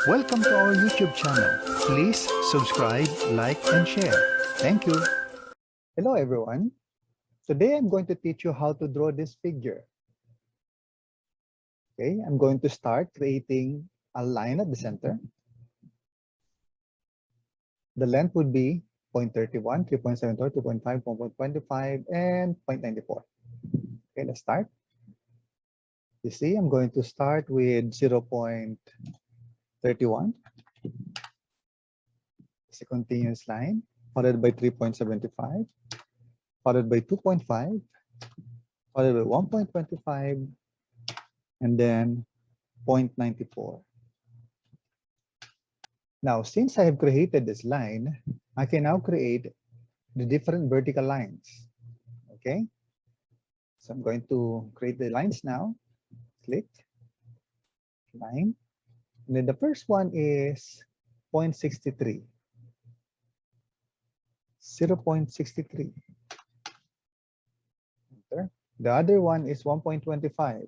Welcome to our YouTube channel. Please subscribe, like, and share. Thank you. Hello everyone. Today I'm going to teach you how to draw this figure. Okay, I'm going to start creating a line at the center. The length would be 0.31, 3.74, 2.5, 1.25, and 0.94. Okay, let's start. You see, I'm going to start with 0.31. It's a continuous line, followed by 3.75, followed by 2.5, followed by 1.25, and then 0.94. Now, since I have created this line, I can now create the different vertical lines. Okay, so I'm going to create the lines now. Click line, and then the first one is 0.63. 0.63. Enter. The other one is 1.25.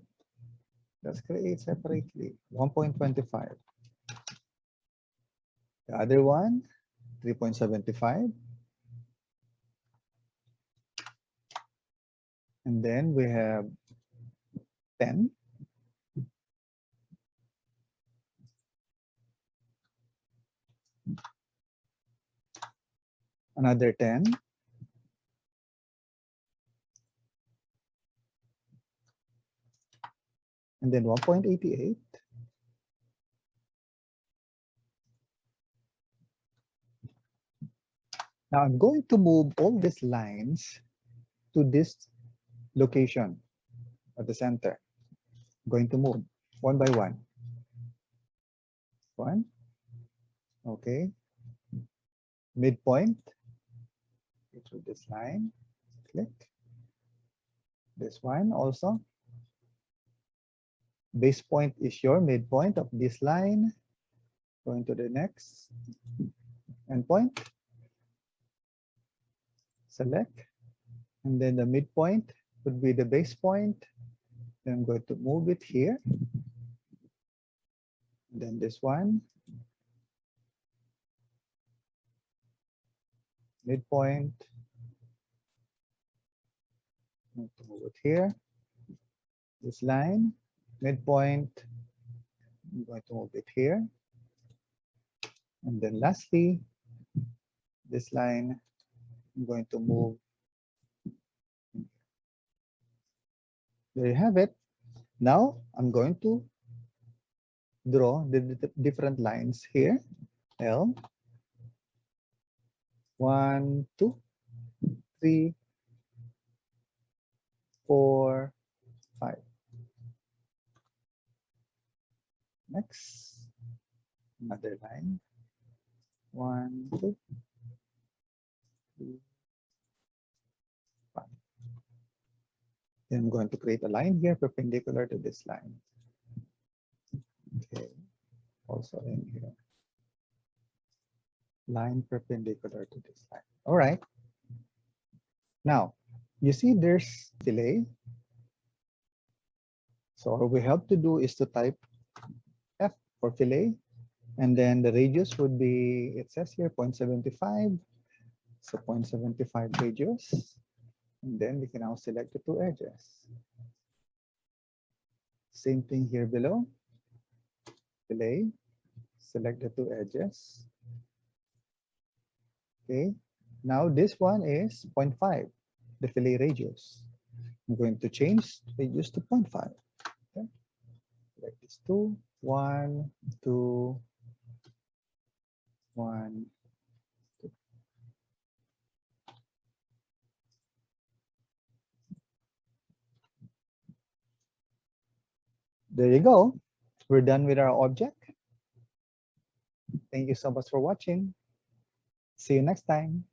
Let's create separately. 1.25. The other one, 3.75. And then we have 10. Another 10. And then 1.88. Now I'm going to move all these lines to this location at the center. I'm going to move one by one. One. Okay. Midpoint. Go through this line. Click. This one also. Base point is your midpoint of this line. Going to the next endpoint. Select. And then the midpoint would be the base point. Then I'm going to move it here. And then this one. Midpoint. I'm going to move it here. This line. Midpoint. I'm going to move it here. And then lastly, this line, I'm going to move. There you have it. Now I'm going to draw the different lines here. L, 1, 2, 3, 4, 5. Next, another line. 1, 2, 3, 5. Then I'm going to create a line here perpendicular to this line. Okay, also in here. Line perpendicular to this line. All right. Now, you see there's fillet. So what we have to do is to type F for fillet. And then the radius would be, it says here 0.75. So 0.75 radius. And then we can now select the two edges. Same thing here below. Fillet. Select the two edges. Okay. Now this one is 0.5, the fillet radius. I'm going to change radius to 0.5. Okay. Select these two. 1, 2, 1, 2. There you go. We're done with our object. Thank you so much for watching. See you next time.